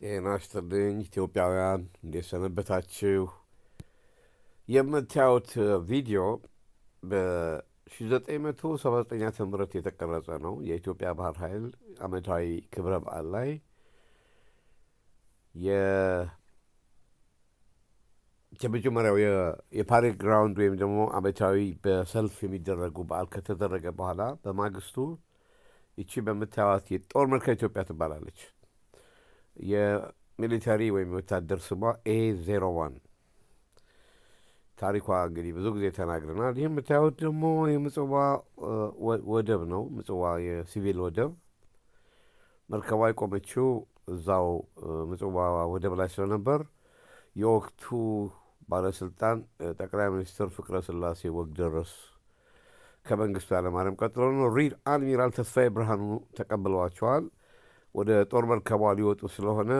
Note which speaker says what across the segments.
Speaker 1: ጤና ይስጥልኝ ኢትዮጵያውያን፣ እንዴት ሰነበታችሁ? የምታዩት ቪዲዮ በ1979 ዓ.ም የተቀረጸ ነው። የኢትዮጵያ ባህር ኃይል ዓመታዊ ክብረ በዓል ላይ የመጀመሪያው የፓሬድ ግራውንድ ወይም ደግሞ ዓመታዊ በሰልፍ የሚደረጉ በዓል ከተደረገ በኋላ በማግስቱ ይቺ በምታዩት የጦር መርከብ ኢትዮጵያ ትባላለች። የሚሊተሪ ወይም የወታደር ስሟ A01 ታሪኳ እንግዲህ ብዙ ጊዜ ተናግረናል። ይህ የምታዩት ደግሞ የምጽዋ ወደብ ነው። ምጽዋ የሲቪል ወደብ መርከቧ የቆመችው እዛው ምጽዋ ወደብ ላይ ስለነበር የወቅቱ ባለስልጣን ጠቅላይ ሚኒስትር ፍቅረ ስላሴ ወግደረስ ከመንግስቱ ኃይለማርያም ቀጥሎ ነው ሪር አድሚራል ተስፋዬ ብርሃኑ ተቀብለዋቸዋል። ወደ ጦር መርከቧ ሊወጡ ስለሆነ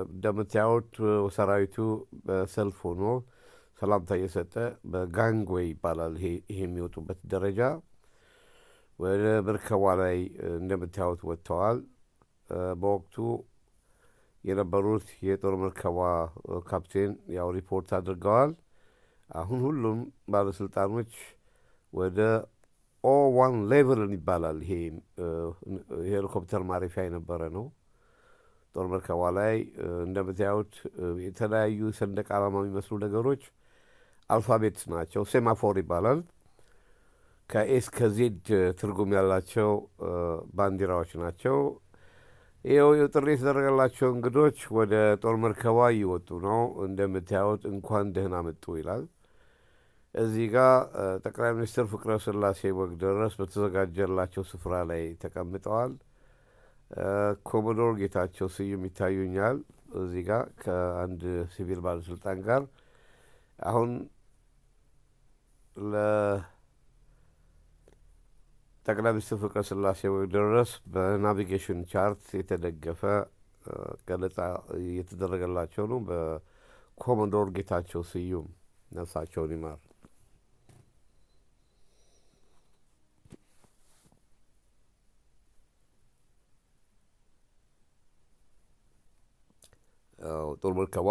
Speaker 1: እንደምታዩት ሰራዊቱ በሰልፍ ሆኖ ሰላምታ እየሰጠ በጋንግዌይ ይባላል ይሄ የሚወጡበት ደረጃ ወደ መርከቧ ላይ እንደምታዩት ወጥተዋል። በወቅቱ የነበሩት የጦር መርከቧ ካፕቴን ያው ሪፖርት አድርገዋል። አሁን ሁሉም ባለስልጣኖች ወደ O1 ሌቨልን ይባላል። ይሄ ሄሊኮፕተር ማረፊያ የነበረ ነው። ጦር መርከቧ ላይ እንደምታዩት የተለያዩ ሰንደቅ ዓላማ የሚመስሉ ነገሮች አልፋቤት ናቸው። ሴማፎር ይባላል። ከኤስ ከዜድ ትርጉም ያላቸው ባንዲራዎች ናቸው። ይኸው ጥሪ የተደረገላቸው እንግዶች ወደ ጦር መርከቧ እየወጡ ነው። እንደምታዩት እንኳን ደህና መጡ ይላል። እዚህ ጋር ጠቅላይ ሚኒስትር ፍቅረ ስላሴ ወግደረስ በተዘጋጀላቸው ስፍራ ላይ ተቀምጠዋል። ኮሞዶር ጌታቸው ስዩም ይታዩኛል እዚህ ጋር ከአንድ ሲቪል ባለስልጣን ጋር። አሁን ለጠቅላይ ሚኒስትር ፍቅረ ስላሴ ወግደረስ በናቪጌሽን ቻርት የተደገፈ ገለጻ እየተደረገላቸው ነው። በኮሞዶር ጌታቸው ስዩም ነፍሳቸውን ይማር። ጦር መርከቧ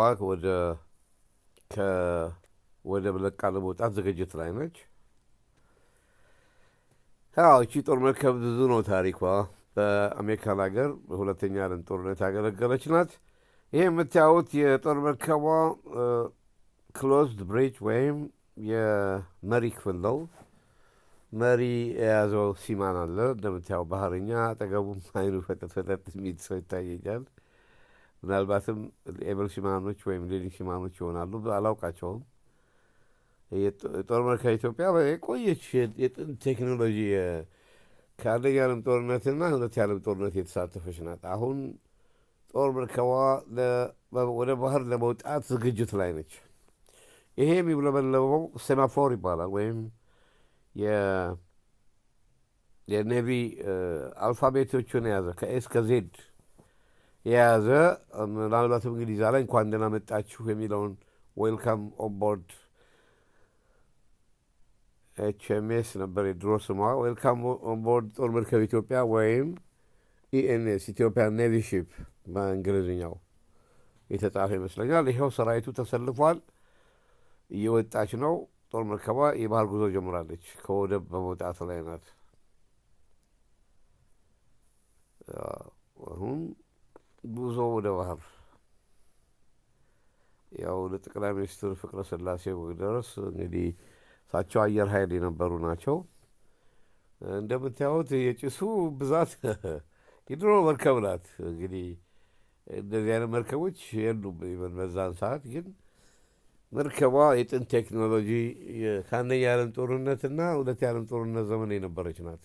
Speaker 1: ወደ ለቃ ለመውጣት ዝግጅት ላይ ነች። እቺ ጦር መርከብ ብዙ ነው ታሪኳ። በአሜሪካን ሀገር በሁለተኛ ዓለም ጦርነት ያገለገለች ናት። ይህ የምታዩት የጦር መርከቧ ክሎዝድ ብሪጅ ወይም የመሪ ክፍል ነው። መሪ የያዘው ሲማን አለ። እንደምታየው ባህርኛ አጠገቡም አይኑ ፈጠጥ ፈጠጥ የሚል ሰው ይታየኛል። ምናልባትም ኤቨል ሲማኖች ወይም ሌሊንግ ሲማኖች ይሆናሉ፣ አላውቃቸውም። የጦር መርከብ ኢትዮጵያ የቆየች የጥንት ቴክኖሎጂ ከአንደኛ ዓለም ጦርነትና ሁለት የዓለም ጦርነት የተሳተፈች ናት። አሁን ጦር መርከቧ ወደ ባህር ለመውጣት ዝግጅት ላይ ነች። ይሄ የሚውለበለበው ሴማፎር ይባላል፣ ወይም የኔቪ አልፋቤቶቹን የያዘ ከኤስ ከዜድ የያዘ ምናልባትም እንግሊዝ ላይ እንኳን ደህና መጣችሁ የሚለውን ዌልካም ኦንቦርድ HMS ነበር የድሮ ስሟ። ዌልካም ኦንቦርድ ጦር መርከብ ኢትዮጵያ ወይም ኢኤንኤስ ኢትዮጵያ ኔቪ ሺፕ በእንግሊዝኛው የተጻፈ ይመስለኛል። ይኸው ሰራዊቱ ተሰልፏል፣ እየወጣች ነው። ጦር መርከቧ የባህር ጉዞ ጀምራለች። ከወደብ በመውጣት ላይ ናት። አሁን ጉዞ ወደ ባህር። ያው ለጠቅላይ ሚኒስትር ፍቅረ ስላሴ ወግደረስ እንግዲህ እሳቸው አየር ኃይል የነበሩ ናቸው። እንደምታዩት የጭሱ ብዛት የድሮ መርከብ ናት። እንግዲህ እንደዚህ አይነት መርከቦች የሉም በዛን ሰዓት። ግን መርከቧ የጥንት ቴክኖሎጂ ከአንደኛ የዓለም ጦርነትና ሁለት የዓለም ጦርነት ዘመን የነበረች ናት።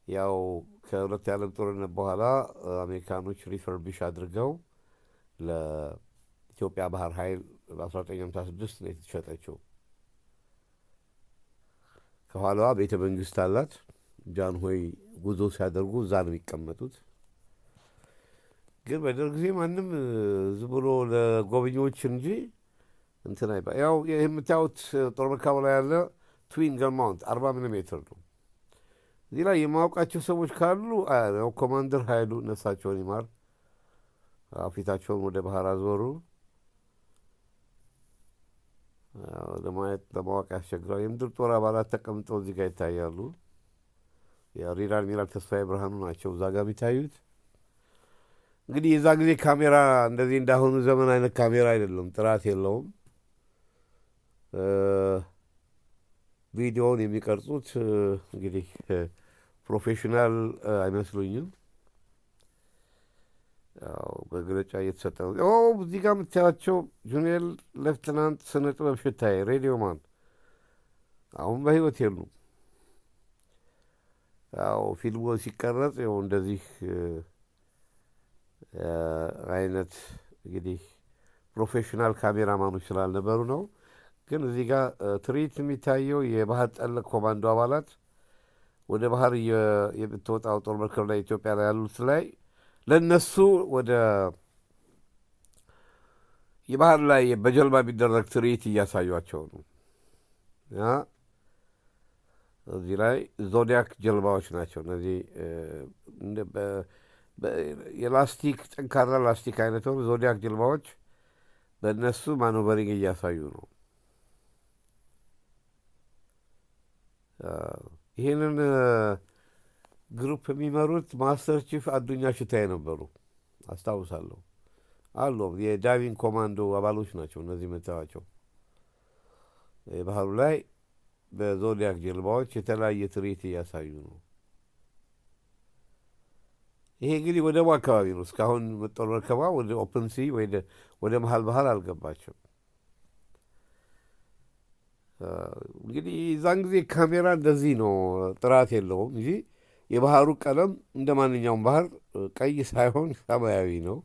Speaker 1: ያው ከሁለት የዓለም ጦርነት በኋላ አሜሪካኖች ሪፈርቢሽ አድርገው ለኢትዮጵያ ባህር ኃይል በ1956 ነው የተሸጠችው። ከኋላዋ ቤተ መንግስት አላት። ጃንሆይ ጉዞ ሲያደርጉ እዛ ነው የሚቀመጡት። ግን በደርግ ጊዜ ማንም ዝም ብሎ ለጎብኚዎች እንጂ እንትን አይባ። ያው የምታዩት ጦር መርከቡ ላይ ያለ ትዊን ገን ማውንት 40 ሚሊ ሜትር ነው። እዚህ ላይ የማውቃቸው ሰዎች ካሉ ያው ኮማንደር ኃይሉ ነፍሳቸውን ይማር ፊታቸውን ወደ ባህር አዞሩ። ለማየት ለማወቅ ያስቸግራል። የምድር ጦር አባላት ተቀምጠው እዚህ ጋር ይታያሉ። ሪር አድሚራል ተስፋዬ ብርሃኑ ናቸው እዛ ጋር የሚታዩት። እንግዲህ የዛ ጊዜ ካሜራ እንደዚህ እንዳሁኑ ዘመን አይነት ካሜራ አይደለም፣ ጥራት የለውም። ቪዲዮውን የሚቀርጹት እንግዲህ ፕሮፌሽናል አይመስሉኝም። መግለጫ እየተሰጠ ነው። እዚህ ጋር የምታያቸው ጁኒየር ሌፍትናንት ስነ ጥበብ ሽታዬ ሬዲዮ ማን አሁን በህይወት የሉም። ያው ፊልሙ ሲቀረጽ ያው እንደዚህ አይነት እንግዲህ ፕሮፌሽናል ካሜራማኖች ስላልነበሩ ነው። ግን እዚህ ጋር ትርኢት የሚታየው የባህር ጠለቅ ኮማንዶ አባላት ወደ ባህር የምትወጣው ጦር መርከብ ላይ ኢትዮጵያ ላይ ያሉት ላይ ለእነሱ ወደ የባህር ላይ በጀልባ የሚደረግ ትርኢት እያሳዩቸው ነው። እዚህ ላይ ዞዲያክ ጀልባዎች ናቸው እነዚህ የላስቲክ ጠንካራ ላስቲክ አይነት ሆኑ ዞዲያክ ጀልባዎች በእነሱ ማኖቨሪንግ እያሳዩ ነው። ይህንን ግሩፕ የሚመሩት ማስተር ቺፍ አዱኛ ሽታዬ ነበሩ፣ አስታውሳለሁ። አሉ የዳይቪንግ ኮማንዶ አባሎች ናቸው እነዚህ የምታዩዋቸው። የባህሩ ላይ በዞዲያክ ጀልባዎች የተለያየ ትርኢት እያሳዩ ነው። ይሄ እንግዲህ ወደቡ አካባቢ ነው። እስካሁን ጦር መርከቧ ወደ ኦፕን ሲ ወደ መሀል ባህር አልገባቸው። እንግዲህ እዛን ጊዜ ካሜራ እንደዚህ ነው፣ ጥራት የለውም እንጂ የባህሩ ቀለም እንደ ማንኛውም ባህር ቀይ ሳይሆን ሰማያዊ ነው።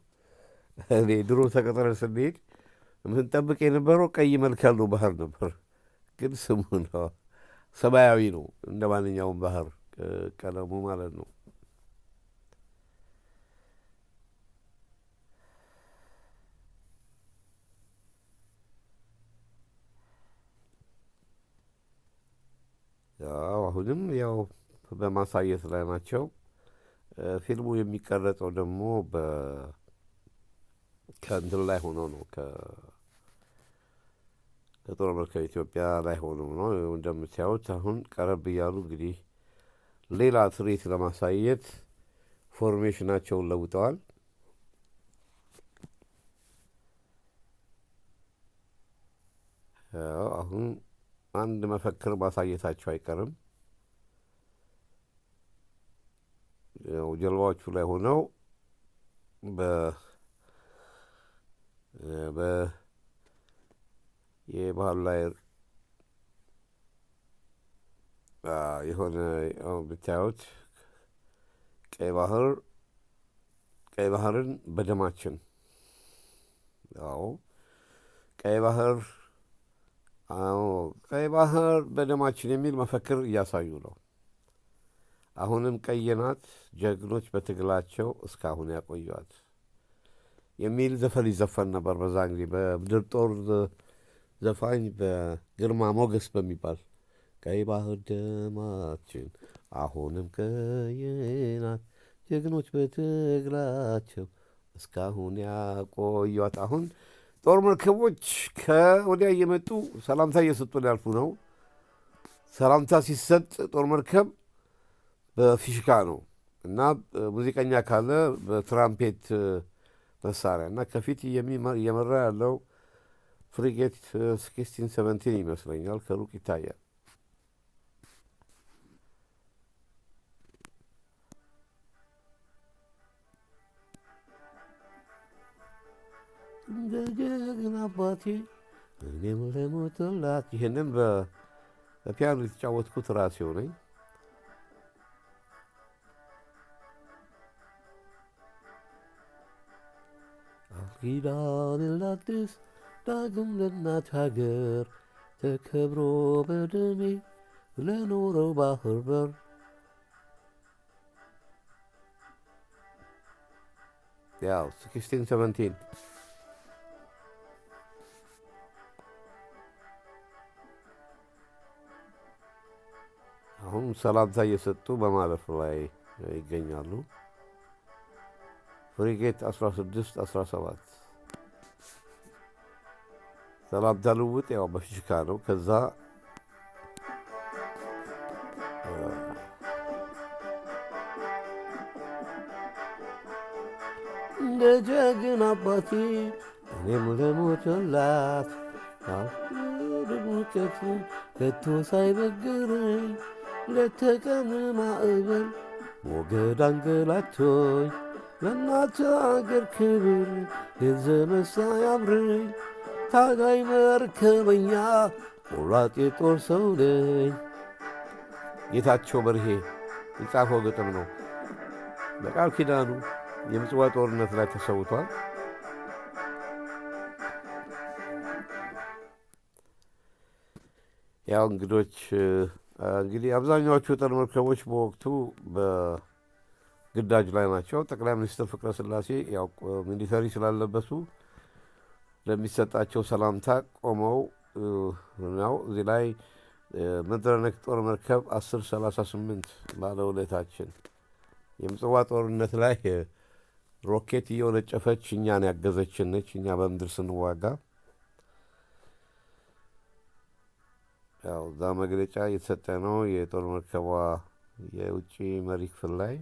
Speaker 1: እኔ ድሮ ተቀጥረን ስንሄድ የምንጠብቅ የነበረው ቀይ መልክ ያለው ባህር ነበር፣ ግን ስሙ ነው ሰማያዊ ነው፣ እንደ ማንኛውም ባህር ቀለሙ ማለት ነው። አሁንም ያው በማሳየት ላይ ናቸው። ፊልሙ የሚቀረጸው ደግሞ ከእንትን ላይ ሆኖ ነው፣ ከጦር መርከብ ኢትዮጵያ ላይ ሆኖ ነው። እንደምታዩት አሁን ቀረብ እያሉ እንግዲህ ሌላ ትርኢት ለማሳየት ፎርሜሽናቸውን ለውጠዋል። አሁን አንድ መፈክር ማሳየታቸው አይቀርም። ጀልባዎቹ ላይ ሆነው የባህር ላይ የሆነ ብታዩት ቀይ ባህርን በደማችን ቀይ ባህር በደማችን የሚል መፈክር እያሳዩ ነው። አሁንም ቀይ ናት፣ ጀግኖች በትግላቸው እስካሁን ያቆዩት የሚል ዘፈን ይዘፈን ነበር በዛን ጊዜ በምድር ጦር ዘፋኝ በግርማ ሞገስ በሚባል ቀይ ባህር ደማችን አሁንም ቀይ ናት፣ ጀግኖች በትግላቸው እስካሁን ያቆዩት። አሁን ጦር መርከቦች ከወዲያ እየመጡ ሰላምታ እየሰጡ ሊያልፉ ነው። ሰላምታ ሲሰጥ ጦር መርከብ በፊሽካ ነው እና ሙዚቀኛ ካለ በትራምፔት መሳሪያ እና ከፊት እየመራ ያለው ፍሪጌት 1617 ይመስለኛል፣ ከሩቅ ይታያል። እንደ ጀግና አባቴ እኔም ለሞትላት። ይህንን በፒያኖ የተጫወትኩት ራሴው ነኝ። ኪዳነ ላድስ ዳግም ለእናት ሀገር ተከብሮ በደሜ ለኖረው ባህር በር ያው 1617 አሁን ሰላምታ እየሰጡ በማለፍ ላይ ይገኛሉ። ፍሪጌት 16 17 ሰላምታ ልውውጥ ያው በፊሽካ ነው። ከዛ እንደ ጀግና አባቴ እኔም ለሞተላት ሙቀት ከቶ ሳይበግረኝ ለተቀን ማዕበል ሞገድ አንገላቶኝ ለእናት አገር ክብር የዘመን ሳያምረኝ ታጋይ መርከበኛ ቆራጥ የጦር ሰው ነኝ። ጌታቸው በርሄ የጻፈው ግጥም ነው። በቃል ኪዳኑ የምጽዋ ጦርነት ላይ ተሰውቷል። ያው እንግዲህ አብዛኛዎቹ የጦር መርከቦች በወቅቱ በግዳጅ ላይ ናቸው። ጠቅላይ ሚኒስትር ፍቅረ ሥላሴ ያው ሚሊተሪ ስላለበሱ ለሚሰጣቸው ሰላምታ ቆመው ነው። እዚህ ላይ ምድረነክ ጦር መርከብ 1038 ባለውለታችን የምጽዋ ጦርነት ላይ ሮኬት እየወነጨፈች እኛን ያገዘችን ነች። እኛ በምድር ስንዋጋ ያው እዛ መግለጫ እየተሰጠ ነው። የጦር መርከቧ የውጭ መሪ ክፍል ላይ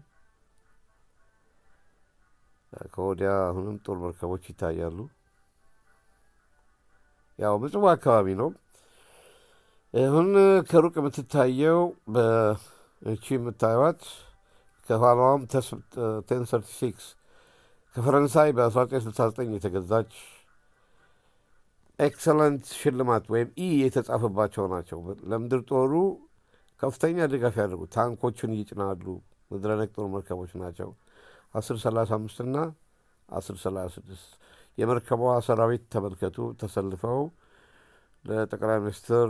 Speaker 1: ከወዲያ አሁንም ጦር መርከቦች ይታያሉ። ያው ምጽዋ አካባቢ ነው። አሁን ከሩቅ የምትታየው በእቺ የምታዩት ከኋላዋም 1036 ከፈረንሳይ በ1969 የተገዛች ኤክሰለንት ሽልማት ወይም የተጻፈባቸው ናቸው። ለምድር ጦሩ ከፍተኛ ድጋፍ ያደርጉ ታንኮችን ይጭናሉ። ምድረነክ ጦር መርከቦች ናቸው። 1035 እና 1036 የመርከቧ ሰራዊት ተመልከቱ። ተሰልፈው ለጠቅላይ ሚኒስትር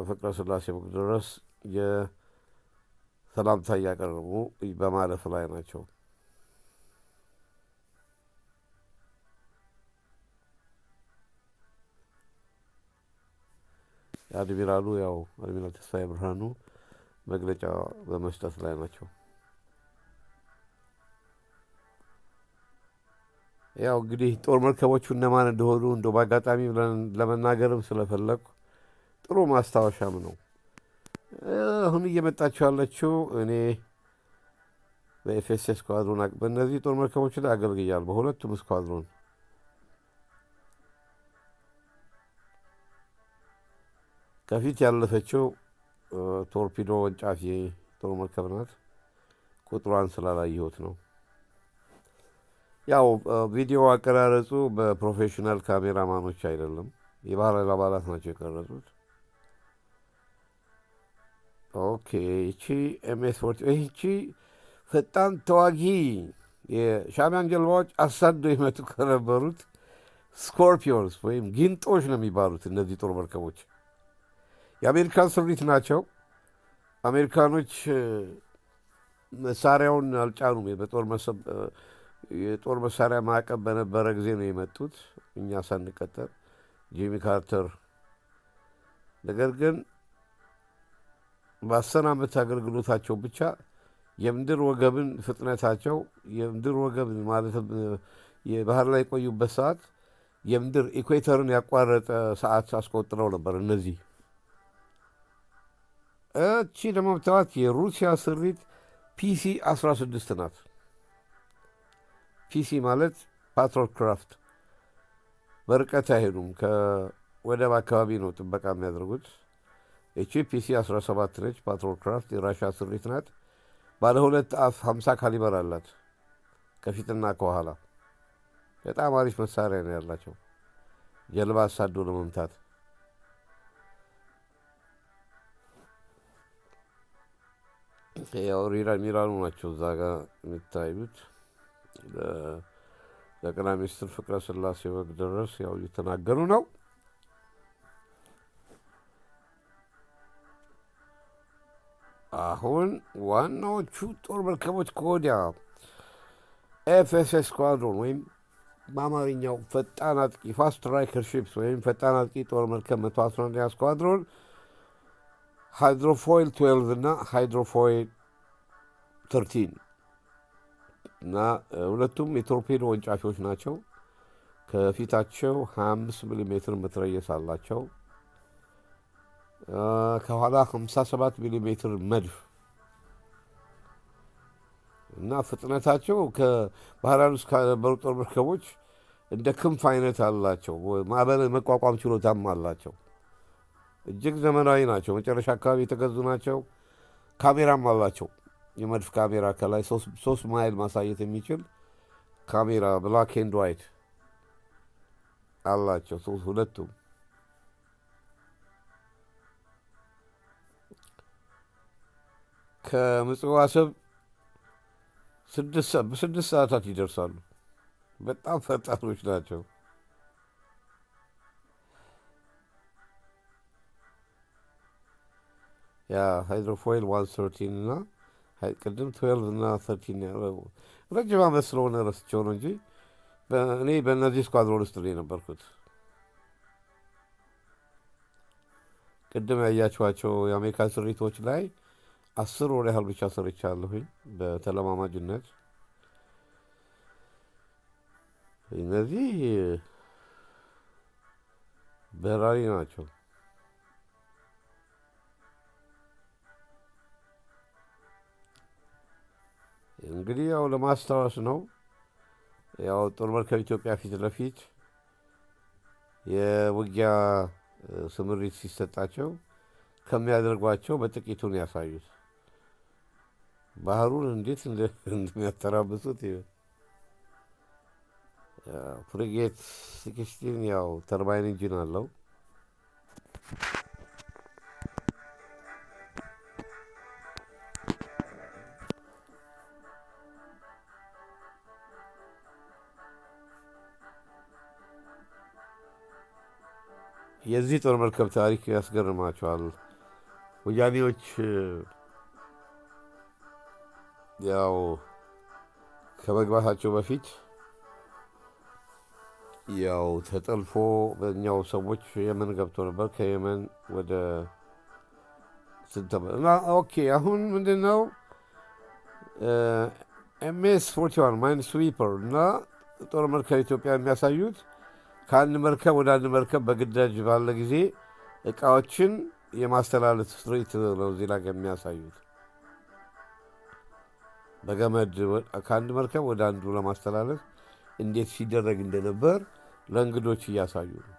Speaker 1: ፍቅረ ሥላሴ ድረስ የሰላምታ እያቀረቡ በማለፍ ላይ ናቸው። አድሚራሉ ያው አድሚራል ተስፋዬ ብርሃኑ መግለጫ በመስጠት ላይ ናቸው። ያው እንግዲህ ጦር መርከቦቹ እነማን እንደሆኑ እንደው በአጋጣሚ ለመናገርም ስለፈለግኩ ጥሩ ማስታወሻም ነው። አሁን እየመጣችው ያለችው እኔ በኤፍኤስ ስኳድሮን በእነዚህ ጦር መርከቦች ላይ አገልግያለሁ፣ በሁለቱም ስኳድሮን። ከፊት ያለፈችው ቶርፒዶ ወንጫፊ ጦር መርከብ ናት። ቁጥሯን ስላላየሁት ነው። ያው ቪዲዮ አቀራረጹ በፕሮፌሽናል ካሜራማኖች አይደለም፣ የባህር ኃይል አባላት ናቸው የቀረጹት። ኦኬ ይቺ MS-40 ይቺ ፈጣን ተዋጊ የሻዕቢያን ጀልባዎች አሳደው ይመቱ ከነበሩት ስኮርፒዮንስ ወይም ጊንጦች ነው የሚባሉት እነዚህ ጦር መርከቦች። የአሜሪካን ስሪት ናቸው። አሜሪካኖች መሳሪያውን አልጫኑም። የጦር መሳሪያ ማዕቀብ በነበረ ጊዜ ነው የመጡት፣ እኛ ሳንቀጠር ጂሚ ካርተር። ነገር ግን በ10 ዓመት አገልግሎታቸው ብቻ የምድር ወገብን ፍጥነታቸው የምድር ወገብን ማለትም የባህር ላይ የቆዩበት ሰዓት የምድር ኢኩዌተርን ያቋረጠ ሰዓት አስቆጥረው ነበር። እነዚህ እቺ ደግሞ ብታዋት የሩሲያ ስሪት PC-16 ናት። ፒሲ ማለት ፓትሮል ክራፍት፣ በርቀት አይሄዱም። ከወደብ አካባቢ ነው ጥበቃ የሚያደርጉት። እቺ PC-17 ነች። ፓትሮል ክራፍት የራሻ ስሪት ናት። ባለ 2 አፍ 50 ካሊበር አላት ከፊትና ከኋላ። በጣም አሪፍ መሳሪያ ነው ያላቸው ጀልባ አሳዶ ለመምታት። ያው ሚራኑ ናቸው እዛ ጋር የሚታዩት። ለጠቅላይ ሚኒስትር ፍቅረ ሥላሴ ወግ ድረስ ያው እየተናገሩ ነው። አሁን ዋናዎቹ ጦር መርከቦች ከወዲያ ኤፍኤስኤስ ስኳድሮን ወይም በአማርኛው ፈጣን አጥቂ ፋስት ስትራይከር ሺፕስ ወይም ፈጣን አጥቂ ጦር መርከብ 111 ስኳድሮን ሃይድሮፎይል 12 እና ሃይድሮፎይል 13 እና ሁለቱም የቶርፔዶ ወንጫፊዎች ናቸው። ከፊታቸው 25 ሚሊ ሜትር መትረየስ አላቸው። ከኋላ 57 ሚሊ ሜትር መድፍ እና ፍጥነታቸው ከባህራን ውስጥ ከነበሩ ጦር መርከቦች እንደ ክንፍ አይነት አላቸው። ማዕበል መቋቋም ችሎታም አላቸው። እጅግ ዘመናዊ ናቸው። መጨረሻ አካባቢ የተገዙ ናቸው። ካሜራም አላቸው። የመድፍ ካሜራ ከላይ 3 ማይል ማሳየት የሚችል ካሜራ ብላክ ኤንድ ዋይት አላቸው ሁለቱም። ከምጽዋ አሰብ 6 ሰዓታት ይደርሳሉ። በጣም ፈጣኖች ናቸው። ያ ሃይድሮፎይል 113 እና ቅድም 12 እና 13 ረጅም ዓመት ስለሆነ ረስቸው ነው እንጂ እኔ በእነዚህ ስኳድሮን ውስጥ ነው የነበርኩት። ቅድም ያያችኋቸው የአሜሪካ ስሪቶች ላይ 10 ወር ያህል ብቻ ሰርቻለሁኝ በተለማማጅነት። እነዚህ በራሪ ናቸው። እንግዲህ ያው ለማስታወስ ነው። ያው ጦር መርከብ ኢትዮጵያ ፊት ለፊት የውጊያ ስምሪት ሲሰጣቸው ከሚያደርጓቸው በጥቂቱን ያሳዩት ባህሩን እንዴት እንደሚያተራብሱት። ፍሪጌት 16 ያው ተርባይን ኢንጂን አለው። የዚህ ጦር መርከብ ታሪክ ያስገርማቸዋል። ወያኔዎች ያው ከመግባታቸው በፊት ያው ተጠልፎ በእኛው ሰዎች የመን ገብቶ ነበር። ከየመን ወደ እና ኦኬ አሁን ምንድን ነው ኤምኤስ 41 ማይን ስዊፐር እና ጦር መርከብ ኢትዮጵያ የሚያሳዩት ከአንድ መርከብ ወደ አንድ መርከብ በግዳጅ ባለ ጊዜ እቃዎችን የማስተላለፍ ስትሬት ነው እዚህ ላይ የሚያሳዩት። በገመድ ከአንድ መርከብ ወደ አንዱ ለማስተላለፍ እንዴት ሲደረግ እንደነበር ለእንግዶች እያሳዩ ነው።